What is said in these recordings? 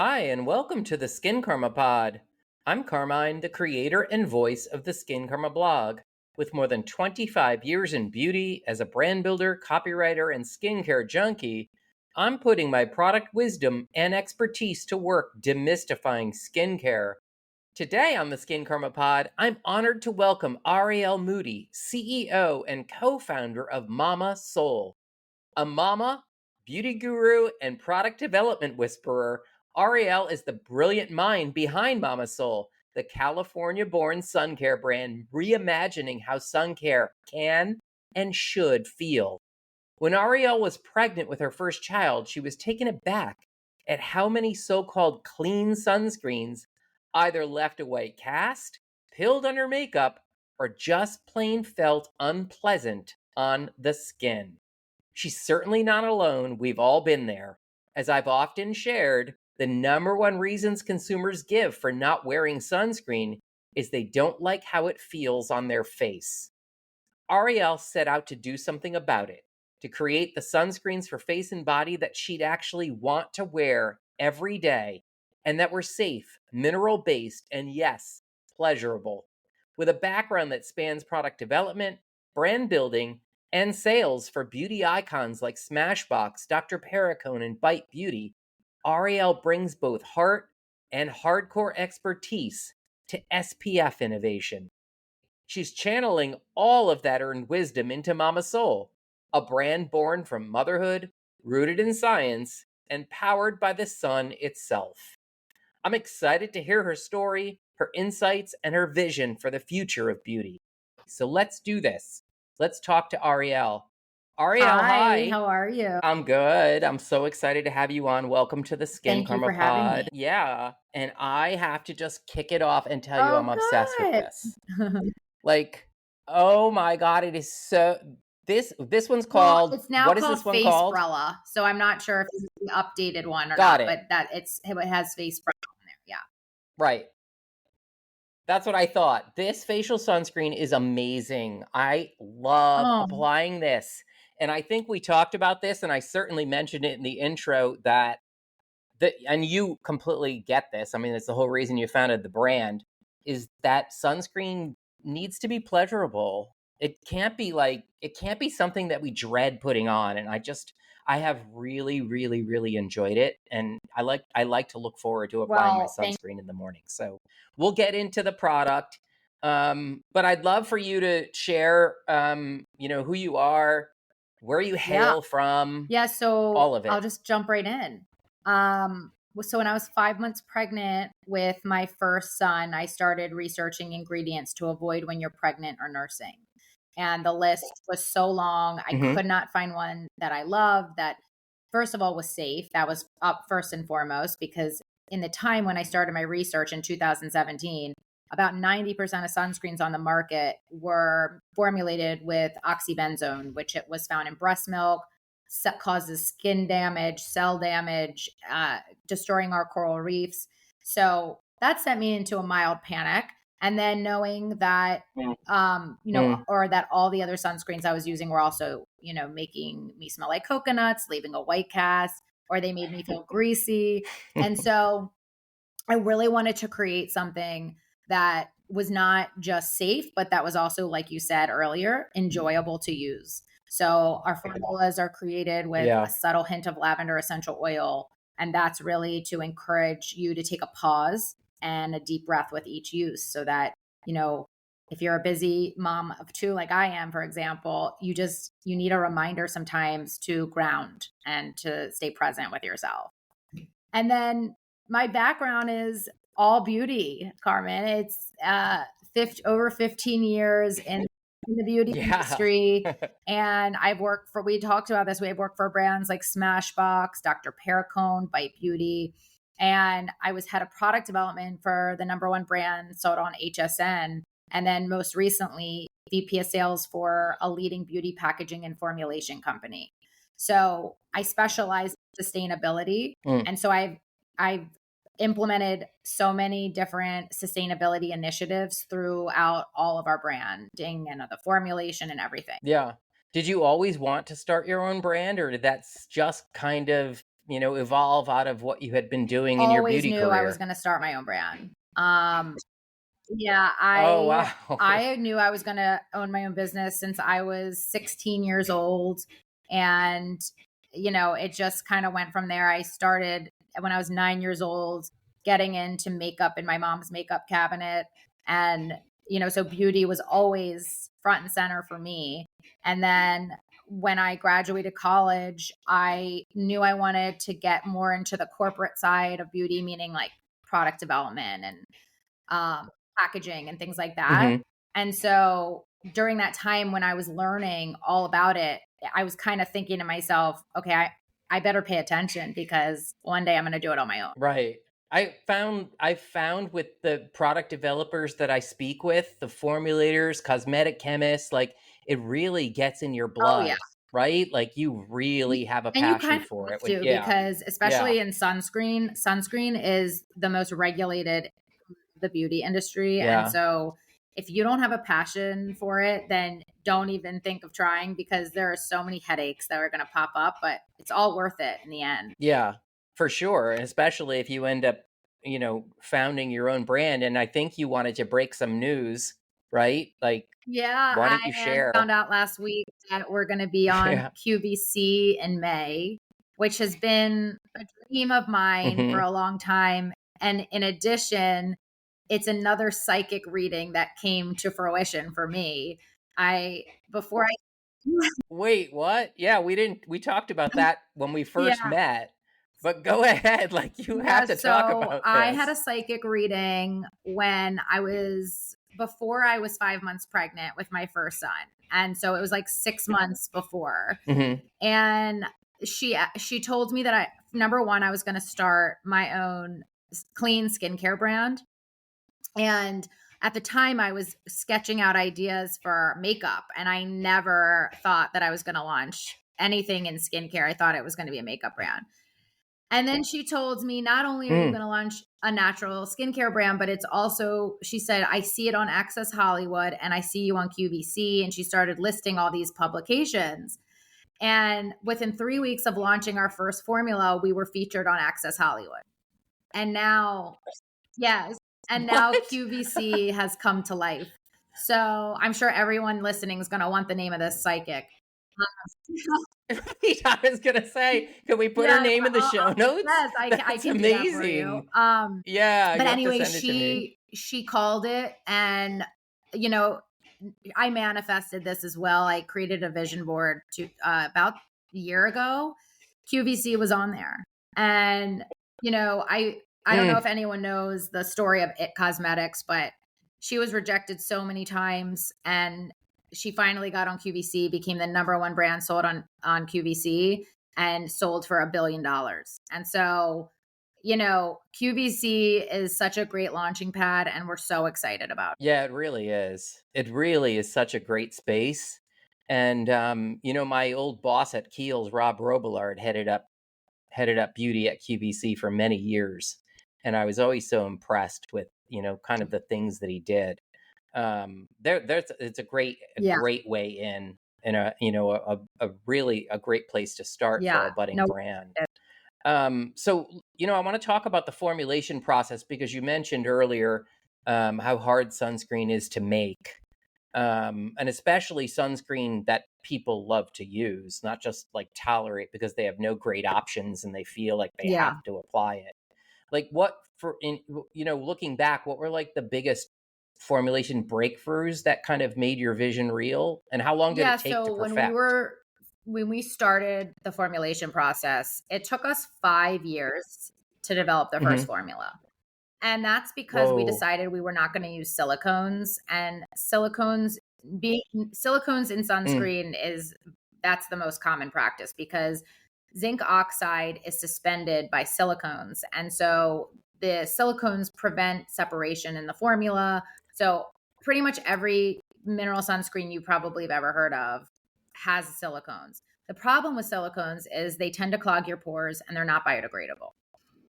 Hi, and welcome to the Skincarma Pod. I'm Carmine, the creator and voice of the Skincarma Blog. With more than 25 years in beauty as a brand builder, copywriter, and skincare junkie, I'm putting my product wisdom and expertise to work demystifying skincare. Today on the Skincarma Pod, I'm honored to welcome Arielle Moody, CEO and co-founder of Mama Soul. A mama, beauty guru, and product development whisperer, Arielle is the brilliant mind behind Mama Soul, the California-born sun care brand reimagining how sun care can and should feel. When Arielle was pregnant with her first child, she was taken aback at how many so-called clean sunscreens either left a white cast, pilled under makeup, or just plain felt unpleasant on the skin. She's certainly not alone. We've all been there. As I've often shared, the number one reasons consumers give for not wearing sunscreen is they don't like how it feels on their face. Arielle set out to do something about it, to create the sunscreens for face and body that she'd actually want to wear every day, and that were safe, mineral-based, and yes, pleasurable. With a background that spans product development, brand building, and sales for beauty icons like Smashbox, Dr. Perricone, and Bite Beauty, Arielle brings both heart and hardcore expertise to SPF innovation. She's channeling all of that earned wisdom into Mama Soul, a brand born from motherhood, rooted in science, and powered by the sun itself. I'm excited to hear her story, her insights, and her vision for the future of beauty. So let's do this. Let's talk to Arielle. Arielle, hi. How are you? I'm good. I'm so excited to have you on. Welcome to the Thank you Skincarma for having Pod. me. Yeah, and I have to just kick it off and tell you I'm obsessed with this. Like, oh my God, it is so. This one's called. It's now what is called this one called? Facebrella. So I'm not sure if it's the updated one or Got not, it. but it has Facebrella on there. Yeah. Right. That's what I thought. This facial sunscreen is amazing. I love applying this. And I think we talked about this, and I certainly mentioned it in the intro that and you completely get this. I mean, it's the whole reason you founded the brand, is that sunscreen needs to be pleasurable. It can't be something that we dread putting on. And I have really, really, really enjoyed it. And I like to look forward to applying my sunscreen in the morning. So we'll get into the product. But I'd love for you to share, who you are, where you hail from. Yeah. So all of it. I'll just jump right in. So when I was 5 months pregnant with my first son, I started researching ingredients to avoid when you're pregnant or nursing. And the list was so long. I could not find one that I loved that, first of all, was safe. That was up first and foremost, because in the time when I started my research in 2017, about 90% of sunscreens on the market were formulated with oxybenzone, which it was found in breast milk, causes skin damage, cell damage, destroying our coral reefs. So that sent me into a mild panic. And then knowing that, or that all the other sunscreens I was using were also, making me smell like coconuts, leaving a white cast, or they made me feel greasy. And so I really wanted to create something that was not just safe, but that was also, like you said earlier, enjoyable to use. So our formulas are created with a subtle hint of lavender essential oil. And that's really to encourage you to take a pause and a deep breath with each use, so that, if you're a busy mom of two, like I am, for example, you need a reminder sometimes to ground and to stay present with yourself. And then my background is all beauty, Carmen. It's over 15 years in the beauty industry. And we talked about this. We've worked for brands like Smashbox, Dr. Perricone, Bite Beauty. And I was head of product development for the number one brand sold on HSN. And then most recently, VP of sales for a leading beauty packaging and formulation company. So I specialize in sustainability. And so I've implemented so many different sustainability initiatives throughout all of our branding and the formulation and everything. Yeah. Did you always want to start your own brand, or did that just kind of evolve out of what you had been doing in your Always beauty knew I was career? going to start my own brand. Yeah, Oh, I wow. I knew I was going to own my own business since I was 16 years old, and it just kind of went from there. I started when I was 9 years old, getting into makeup in my mom's makeup cabinet, and so beauty was always front and center for me. And then when I graduated college, I knew I wanted to get more into the corporate side of beauty, meaning like product development and um, packaging and things like that. Hmm. And so during that time when I was learning all about it, I was kind of thinking to myself, okay, I better pay attention because one day I'm going to do it on my own. Right. I found with the product developers that I speak with, the formulators, cosmetic chemists, like it really gets in your Oh, yeah. blood, right? Like you really have a And you passion kind of for it. have to Yeah. because Yeah. especially in sunscreen is the most regulated the beauty industry. And Yeah. so if you don't have a passion for it, then don't even think of trying because there are so many headaches that are going to pop up, but it's all worth it in the end. Yeah. For sure. And especially if you end up, founding your own brand. And I think you wanted to break some news, right? Like, Yeah, why don't you I found share? out last week that we're going to be on Yeah. QVC in May, which has been a dream of mine for Hmm. a long time. And in addition, it's another psychic reading that came to fruition for me. I before I Wait, what? Yeah, we talked about that when we first yeah, met. But go ahead, like you yeah, have to talk so about I had this. a psychic reading when I was before I was 5 months pregnant with my first son. And so it was like 6 months before. Hmm. And she told me that number one, I was going to start my own clean skincare brand. And at the time I was sketching out ideas for makeup, and I never thought that I was going to launch anything in skincare. I thought it was going to be a makeup brand. And then she told me, not only are you Mm. going to launch a natural skincare brand, but it's also, she said, I see it on Access Hollywood and I see you on QVC. And she started listing all these publications. And within 3 weeks of launching our first formula, we were featured on Access Hollywood. And now, yes, and now What? QVC has come to life. So I'm sure everyone listening is going to want the name of this psychic. I was gonna say, can we put her Yes, name in the show notes? yes, I That's can do that for you. amazing. Yeah, But you have to anyway, send it to me. she called it, and you know, I manifested this as well. I created a vision board to about a year ago. QVC was on there, and I don't know Mm. if anyone knows the story of It Cosmetics, but she was rejected so many times, and she finally got on QVC, became the number one brand sold on QVC, and sold for $1 billion. And so, QVC is such a great launching pad, and we're so excited about it. Yeah, it really is. It really is such a great space. And my old boss at Kiehl's, Rob Robillard, headed up beauty at QVC for many years, and I was always so impressed with kind of the things that he did. There's it's a Yeah, great way in, and a really a great place to start for a yeah, budding no, brand. So I want to talk about the formulation process because you mentioned earlier how hard sunscreen is to make, and especially sunscreen that people love to use, not just like tolerate because they have no great options and they feel like they yeah. have to apply it. Like what for in looking back, what were like the biggest formulation breakthroughs that kind of made your vision real, and how long did Yeah, it take to so perfect? when we started the formulation process, it took us 5 years to develop the first Hmm. formula. And that's because we Whoa. decided we were not going to use silicones, and being silicones in Mm. sunscreen that's the most common practice because zinc oxide is suspended by silicones. And so the silicones prevent separation in the formula. So pretty much every mineral sunscreen you probably have ever heard of has silicones. The problem with silicones is they tend to clog your pores and they're not biodegradable.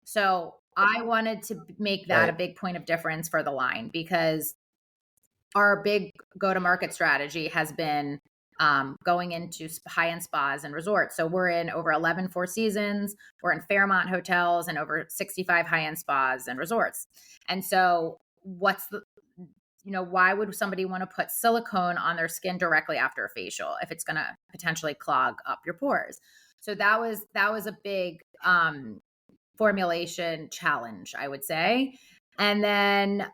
So I wanted to make that a Right. big point of difference for the line because our big go to market strategy has been going into high-end spas and resorts. So we're in over 11 Four Seasons, we're in Fairmont hotels and over 65 high-end spas and resorts. And so why would somebody want to put silicone on their skin directly after a facial if it's going to potentially clog up your pores? So that was a big formulation challenge, I would say. And then,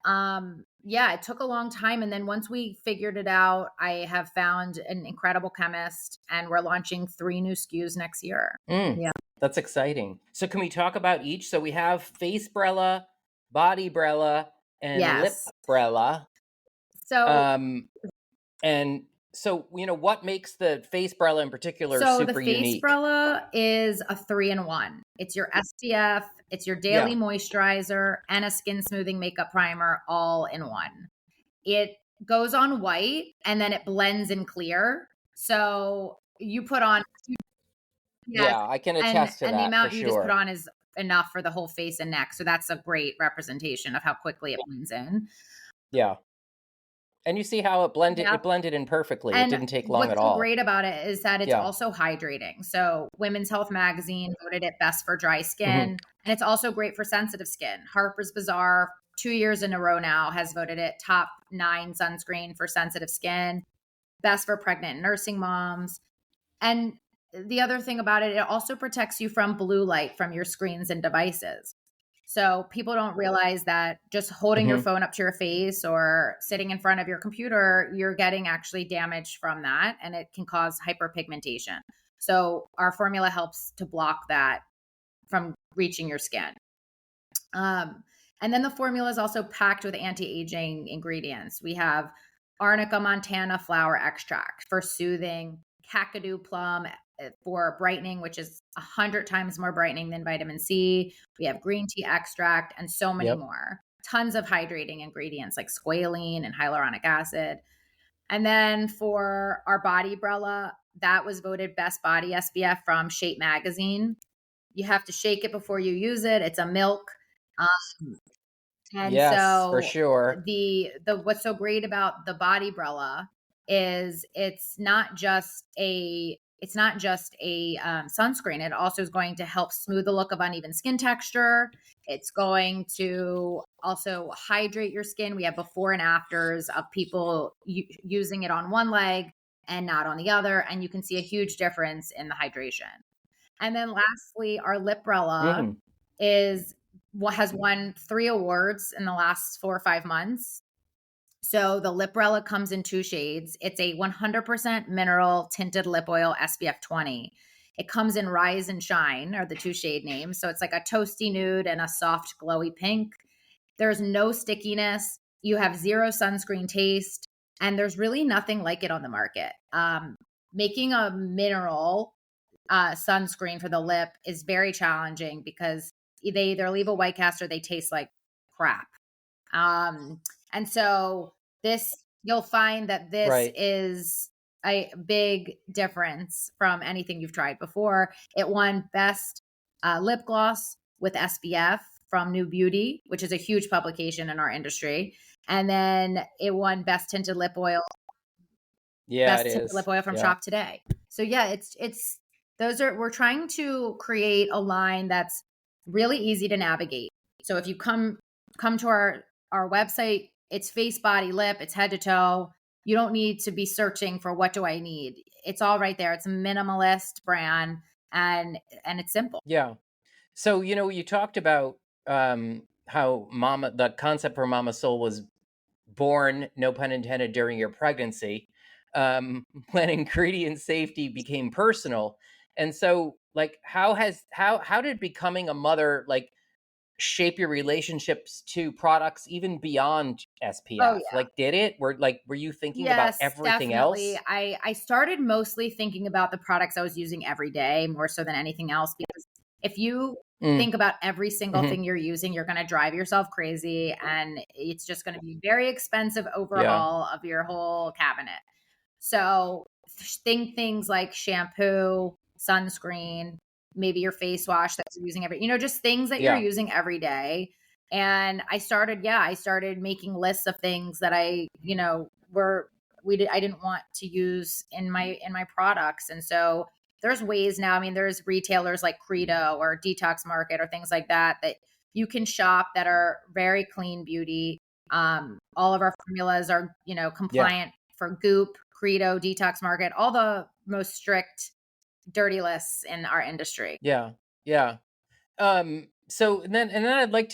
it took a long time. And then once we figured it out, I have found an incredible chemist, and we're launching 3 new SKUs next year. Yeah. That's exciting. So can we talk about each? So we have face brella, body brella, and lip brella. So, and so, what makes the face brella in particular super unique? So the face brella is a 3-in-1. It's your SPF, it's your daily moisturizer, and a skin smoothing makeup primer all in one. It goes on white and then it blends in clear. So you put on... Yeah, I can attest to that. And the amount you just put on is enough for the whole face and neck. So that's a great representation of how quickly it blends in. Yeah. And you see how it blended. It blended in perfectly. And it didn't take long at all. What's so great about it is that it's also hydrating. So Women's Health magazine voted it best for dry skin, and it's also great for sensitive skin. Harper's Bazaar, 2 years in a row now, has voted it top 9 sunscreen for sensitive skin, best for pregnant and nursing moms. And the other thing about it, it also protects you from blue light from your screens and devices. So people don't realize that just holding your phone up to your face or sitting in front of your computer, you're getting actually damage from that, and it can cause hyperpigmentation. So our formula helps to block that from reaching your skin. And then the formula is also packed with anti-aging ingredients. We have Arnica montana flower extract for soothing, Kakadu plum for brightening, which is 100 times more brightening than vitamin C. We have green tea extract and so many more. Tons of hydrating ingredients like squalene and hyaluronic acid. And then for our body brella, that was voted best body SPF from Shape magazine. You have to shake it before you use it. It's a milk. And yes, so for sure. The what's so great about the body brella is it's not just a sunscreen. It also is going to help smooth the look of uneven skin texture. It's going to also hydrate your skin. We have before and afters of people using it on one leg and not on the other. And you can see a huge difference in the hydration. And then lastly, our lip brella has won 3 awards in the last 4 or 5 months. So the lip brella comes in 2 shades. It's a 100% mineral tinted lip oil SPF 20. It comes in Rise and Shine are the 2 shade names. So it's like a toasty nude and a soft glowy pink. There's no stickiness. You have 0 sunscreen taste, and there's really nothing like it on the market. Making a mineral sunscreen for the lip is very challenging because they either leave a white cast or they taste like crap. And so you'll find that this is a big difference from anything you've tried before. It won best lip gloss with SPF from New Beauty, which is a huge publication in our industry. And then it won best tinted lip oil. Yeah, best tinted lip oil from Shop Today. So we're trying to create a line that's really easy to navigate. So if you come to our website, it's face, body, lip, it's head to toe. You don't need to be searching for what do I need. It's all right there. It's a minimalist brand and it's simple. Yeah. So, you talked about how the concept for Mama Soul was born, no pun intended, during your pregnancy, when ingredient safety became personal. And so how did becoming a mother shape your relationships to products even beyond SPF? Did it? Were you thinking about everything definitely. else? I started mostly thinking about the products I was using every day more so than anything else, because if you think about every single thing you're using, you're going to drive yourself crazy, and it's just going to be very expensive overhaul of your whole cabinet. So think things like shampoo, sunscreen, maybe your face wash that you're using just things that you're using every day. And I started making lists of things that I, were I didn't want to use in my products. And so there's ways now. I mean, there's retailers like Credo or Detox Market or things like that you can shop that are very clean beauty. All of our formulas are, compliant for Goop, Credo, Detox Market, all the most strict dirty lists in our industry. Yeah. Yeah. So and then I'd like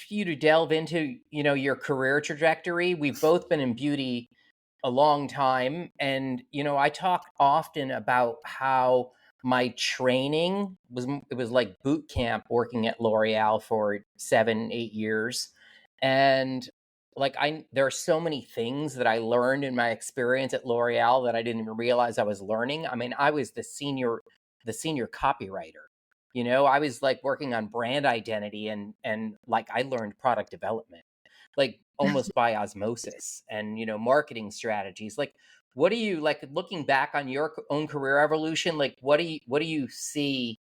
you to delve into, your career trajectory. We've both been in beauty a long time, and I talk often about how my training was like boot camp, working at L'Oreal for 7-8 years. And like there are so many things that I learned in my experience at L'Oreal that I didn't even realize I was learning. I mean, I was the senior copywriter. I was like working on brand identity, and like I learned product development like almost by osmosis, and marketing strategies. Like, what do you, like, looking back on your own career evolution, like what do you see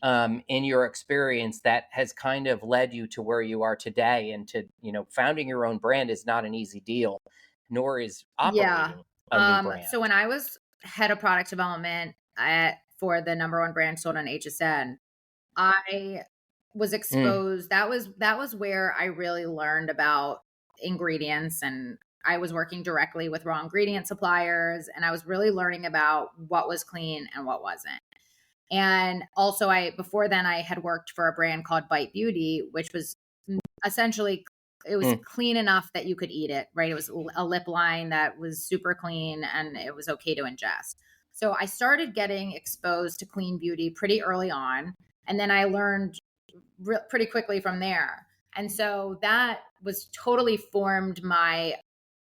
in your experience that has kind of led you to where you are today? And to founding your own brand is not an easy deal, nor is Yeah. operating a new brand. So when I was head of product development for the number one brand sold on HSN, I was exposed. That was where I really learned about ingredients, and I was working directly with raw ingredient suppliers, and I was really learning about what was clean and what wasn't. And also before then I had worked for a brand called Bite Beauty, which was essentially, it was clean enough that you could eat it, right? It was a lip line that was super clean and it was okay to ingest. So I started getting exposed to clean beauty pretty early on. And then I learned pretty quickly from there. And so that was totally formed my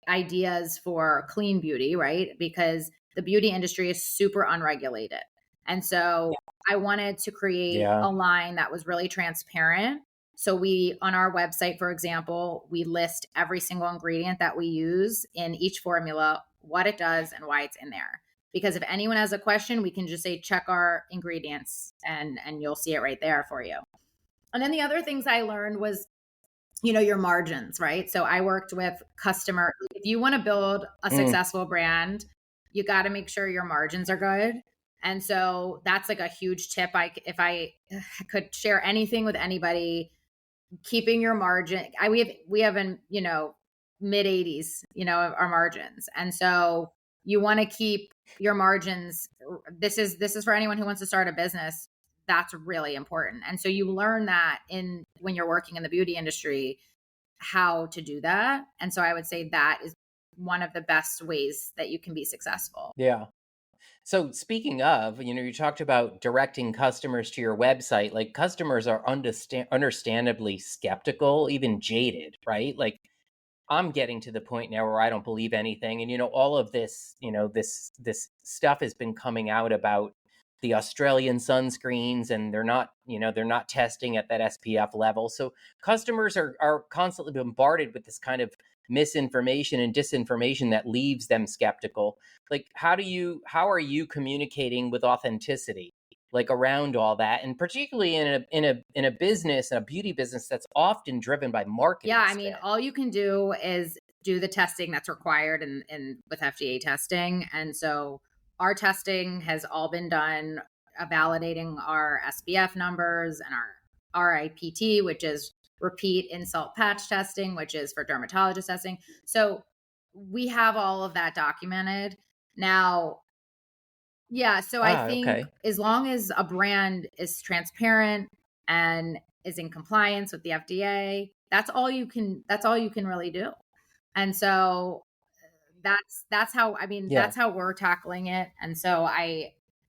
ideas for clean beauty, right? Because the beauty industry is super unregulated. And so I wanted to create a line that was really transparent. So on our website, for example, we list every single ingredient that we use in each formula, what it does and why it's in there. Because if anyone has a question, we can just say, check our ingredients, and you'll see it right there for you. And then the other things I learned was, your margins, right? So I worked with customer. If you want to build a successful brand, you got to make sure your margins are good. And so that's like a huge tip. If I could share anything with anybody, keeping your margin. We have in, mid 80s, our margins. And so you want to keep your margins. This is for anyone who wants to start a business. That's really important. And so you learn that when you're working in the beauty industry, how to do that. And so I would say that is one of the best ways that you can be successful. Yeah. So speaking of, you talked about directing customers to your website. Like, customers are understandably skeptical, even jaded, right? Like, I'm getting to the point now where I don't believe anything. And, all of this, this stuff has been coming out about the Australian sunscreens, and they're not testing at that SPF level. So customers are constantly bombarded with this kind of misinformation and disinformation that leaves them skeptical. Like, how are you communicating with authenticity, like, around all that, and particularly in a business, in a beauty business that's often driven by marketing? Yeah, I mean, all you can do is do the testing that's required in with FDA testing. And so our testing has all been done, validating our SPF numbers, and our RIPT, which is repeat insult patch testing, which is for dermatologist testing. So we have all of that documented now. Yeah, so I think as long as a brand is transparent and is in compliance with the FDA, that's all you can really do. And so that's how, I mean, that's how we're tackling it. And so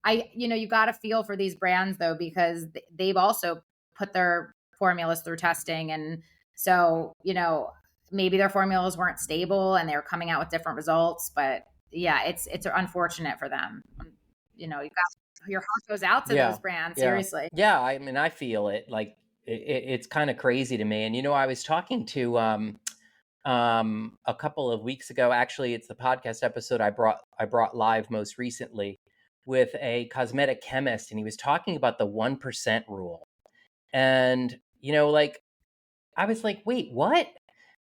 you got to feel for these brands though, because they've also put their formulas through testing. And so, maybe their formulas weren't stable and they were coming out with different results, but yeah, it's unfortunate for them. You got, your heart goes out to those brands. Seriously. Yeah. I mean, I feel it. Like, it's kind of crazy to me. And, I was talking to, a couple of weeks ago, actually, it's the podcast episode I brought live most recently, with a cosmetic chemist, and he was talking about the 1% rule. And, like, I was like, wait, what?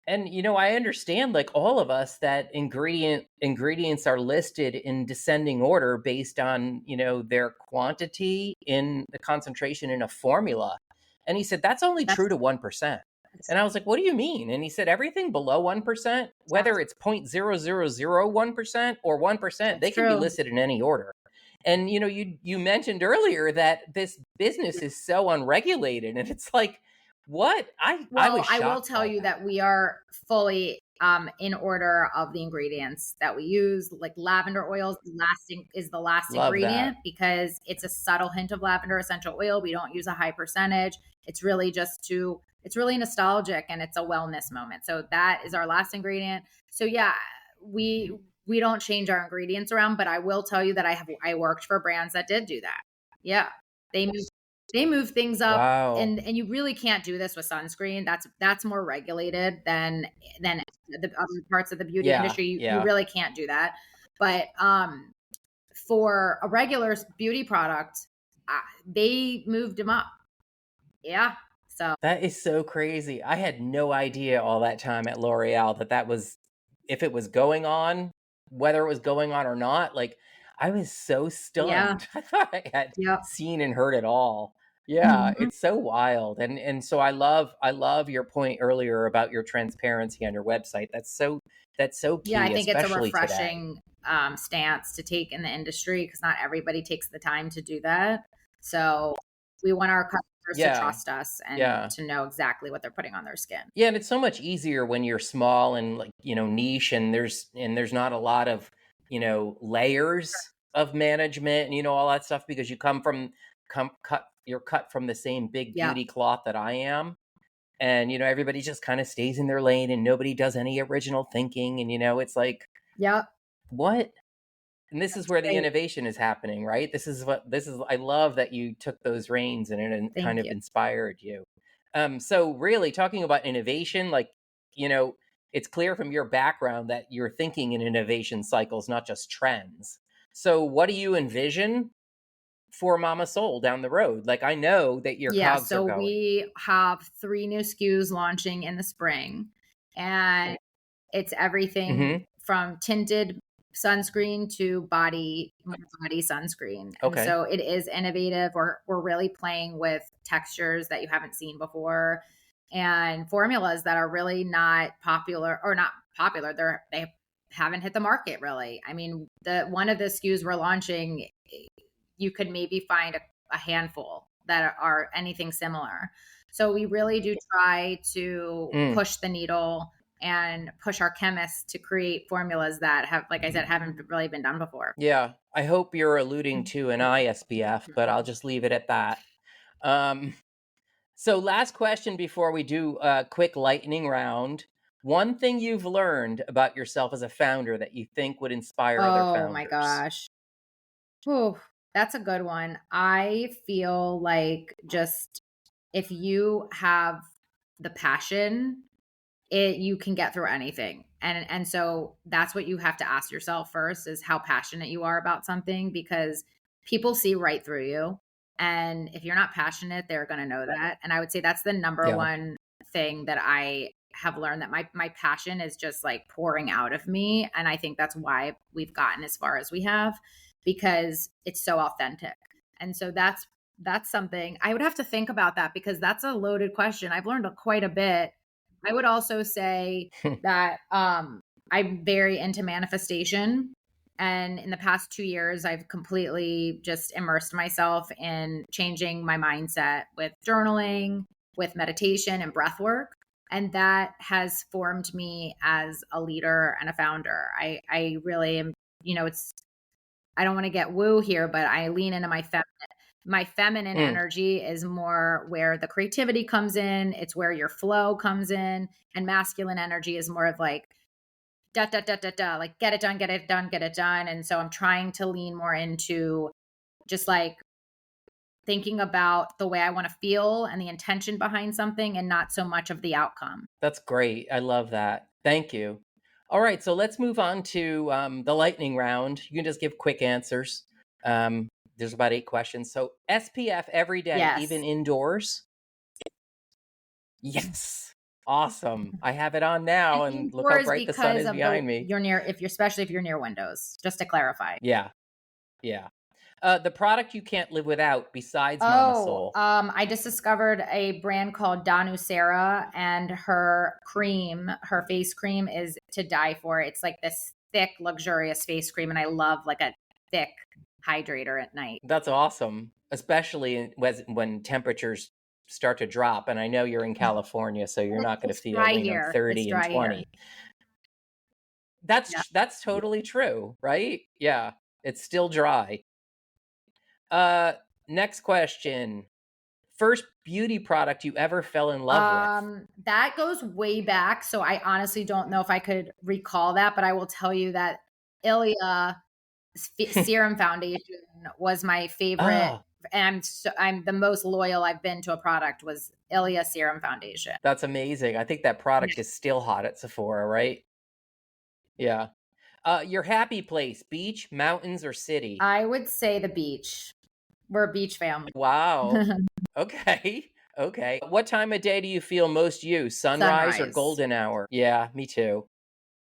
And I understand, like all of us, that ingredients are listed in descending order based on, their quantity in the concentration in a formula. And he said that's only That's true to 1%. And I was like, what do you mean? And he said everything below 1%, whether that's it's 0.0001% or 1%, that's they can be true. listed in any order. And you mentioned earlier that this business is so unregulated, and it's like, what? I was Well, I will shocked tell by you that. that we are fully in order of the ingredients that we use. Like lavender oil is the last Love that. ingredient because it's a subtle hint of lavender essential oil. We don't use a high percentage. It's really it's really nostalgic and it's a wellness moment. So that is our last ingredient. So yeah, we don't change our ingredients around, but I will tell you that I worked for brands that did do that. Yeah. They they move things up, Wow. and you really can't do this with sunscreen. That's more regulated than the other parts of the beauty Yeah, industry. You yeah. really can't do that. But for a regular beauty product, they moved them up. Yeah. So That is so crazy. I had no idea all that time at L'Oreal that was, if it was going on, whether it was going on or not. Like, I was so yeah. stunned. I thought I had Yep. seen and heard it all. Yeah, Mhm. it's so wild. And so I love your point earlier about your transparency on your website. That's so Yeah, I key, think it's a especially today. refreshing stance to take in the industry because not everybody takes the time to do that. So we want our customers to Yeah. trust us and Yeah. to know exactly what they're putting on their skin. Yeah, and it's so much easier when you're small and, like, niche, and there's not a lot of, layers of management and all that stuff, because you you're cut from the same big Yeah. beauty cloth that I am. And everybody just kind of stays in their lane and nobody does any original thinking, and it's like, Yep. what? And this is That's where the great. innovation is happening, right? This is I love that you took those reins and it kind Thank of you. inspired you. So really talking about innovation, like, you know, it's clear from your background that you're thinking in innovation cycles, not just trends. So what do you envision for Mama Soul down the road? Like, I know that your Yeah, cogs are so going. we have 3 new SKUs launching in the spring, and it's everything Mm-hmm. from tinted sunscreen to body sunscreen, and Okay. so it is innovative. We're really playing with textures that you haven't seen before and formulas that are really not popular or not popular. They haven't hit the market really. I mean, the one of the SKUs we're launching, you could maybe find a handful that are anything similar. So we really do try to Mm. push the needle and push our chemists to create formulas that have, like I said, haven't really been done before. Yeah. I hope you're alluding to an ISPF, but I'll just leave it at that. Um, So, last question before we do a quick lightning round. One thing you've learned about yourself as a founder that you think would inspire other Oh my founders. gosh. Whew, that's a good one. I feel like just if you have the passion, you can get through anything. And so that's what you have to ask yourself first is how passionate you are about something because people see right through you. And if you're not passionate, they're going to know that. And I would say that's the number Yeah. one thing that I have learned that my passion is just like pouring out of me. And I think that's why we've gotten as far as we have because it's so authentic. And so that's something I would have to think about that because that's a loaded question. I've learned quite a bit. I would also say that I'm very into manifestation. And in the past 2 years, I've completely just immersed myself in changing my mindset with journaling, with meditation and breath work. And that has formed me as a leader and a founder. I really am, I don't want to get woo here, but I lean into my feminine Mm. energy is more where the creativity comes in. It's where your flow comes in. And masculine energy is more of like, da, da, da, da, da, like get it done, get it done, get it done. And so I'm trying to lean more into just like thinking about the way I want to feel and the intention behind something and not so much of the outcome. That's great. I love that. Thank you. All right. So, let's move on to the lightning round. You can just give quick answers. There's about 8 questions. So, SPF every day, even Yes. indoors? Yes. Awesome. I have it on now, and look how Indoors bright the sun because is of behind me. you're near, especially if you're near windows, just to clarify. Yeah. Yeah. The product you can't live without besides Mama Soul. I just discovered a brand called Danu Sarah, and her face cream is to die for. It's like this thick, luxurious face cream, and I love like a thick hydrator at night. That's awesome, especially when temperatures start to drop. And I know you're in California, so you're not going to feel 30 and 20. Here. That's totally true, right? Yeah, it's still dry. Next question. First beauty product you ever fell in love with? That goes way back, so I honestly don't know if I could recall that, but I will tell you that Ilia Serum Foundation was my favorite. Oh, And I'm the most loyal I've been to a product was Ilia Serum Foundation. that's amazing. I think that product is still hot at Sephora, right? Yeah. Your happy place, beach, mountains, or city? I would say the beach. We're a beach family. Wow. Okay. Okay. What time of day do you feel most you? Sunrise or golden hour? Yeah, me too.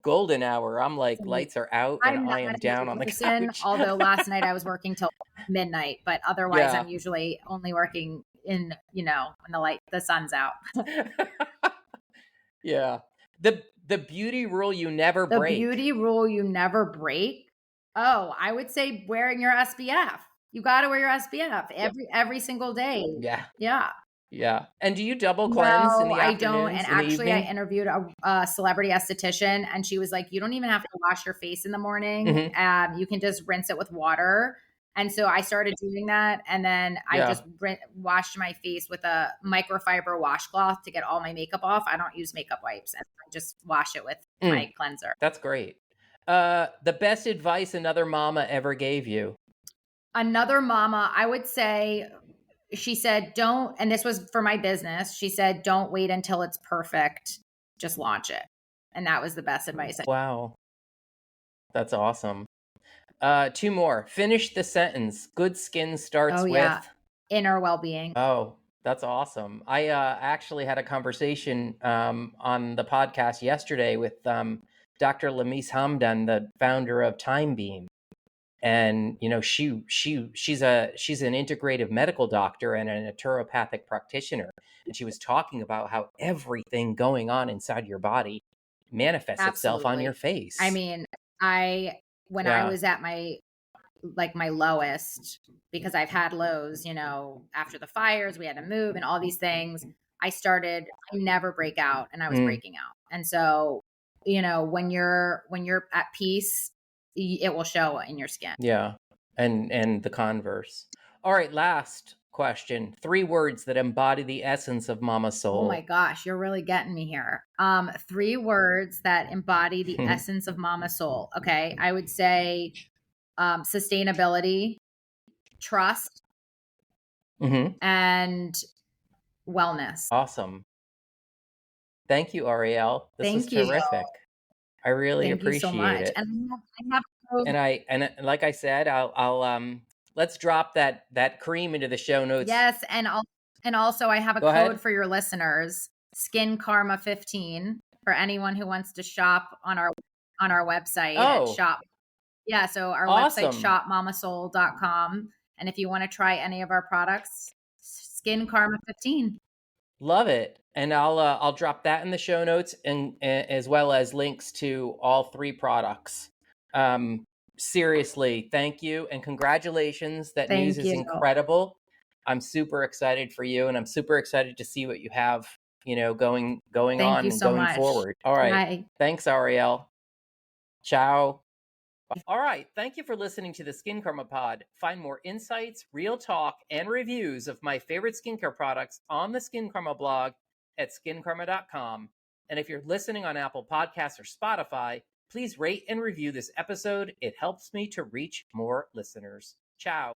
Golden hour. I'm like, lights are out and I am down on the couch. Although last night I was working till midnight, but otherwise Yeah. I'm usually only working in, when the sun's out. Yeah. The beauty rule you never break. The beauty rule you never break? Oh, I would say wearing your SPF. You got to wear your SPF every single day. Yeah. Yeah. Yeah. And do you double cleanse in the afternoons? I don't. And actually, I evening? interviewed a celebrity esthetician, and she was like, "You don't even have to wash your face in the morning. You can just rinse it with water." And so I started doing that, and then I just washed my face with a microfiber washcloth to get all my makeup off. I don't use makeup wipes, and I just wash it with my cleanser. That's great. The best advice another mama ever gave you? Another mama, I would say, she said, don't, and this was for my business. She said, don't wait until it's perfect. Just launch it. And that was the best advice. Wow. That's awesome. Two more. Finish the sentence. Good skin starts with inner well-being. Oh, that's awesome. I actually had a conversation on the podcast yesterday with Dr. Lamise Hamdan, the founder of Time Beam. And she's an integrative medical doctor and a naturopathic practitioner, and she was talking about how everything going on inside your body manifests itself on your face. I mean, when I was at my lowest, because I've had lows, after the fires, we had to move and all these things. I never break out, and I was breaking out. And so, when you're at peace, it will show in your skin. Yeah. And the converse. All right. Last question. 3 words that embody the essence of Mama Soul. Oh my gosh, you're really getting me here. 3 words that embody the essence of Mama Soul. Okay. I would say sustainability, trust, and wellness. Awesome. Thank you, Arielle. This was terrific. I really appreciate it. And like I said, I'll let's drop that cream into the show notes. Yes, and also I have a code for your listeners, Skincarma 15, for anyone who wants to shop on our website at shop. Yeah, so our website shopmamasoul.com, and if you want to try any of our products, Skincarma 15. Love it. And I'll drop that in the show notes, and as well as links to all 3 products. Seriously, thank you and congratulations. That news is incredible. I'm super excited for you, and I'm super excited to see what you have, going on and going forward. All right. Bye. Thanks, Arielle. Ciao. All right. Thank you for listening to the Skincarma Pod. Find more insights, real talk, and reviews of my favorite skincare products on the Skincarma blog at skincarma.com. And if you're listening on Apple Podcasts or Spotify, please rate and review this episode. It helps me to reach more listeners. Ciao.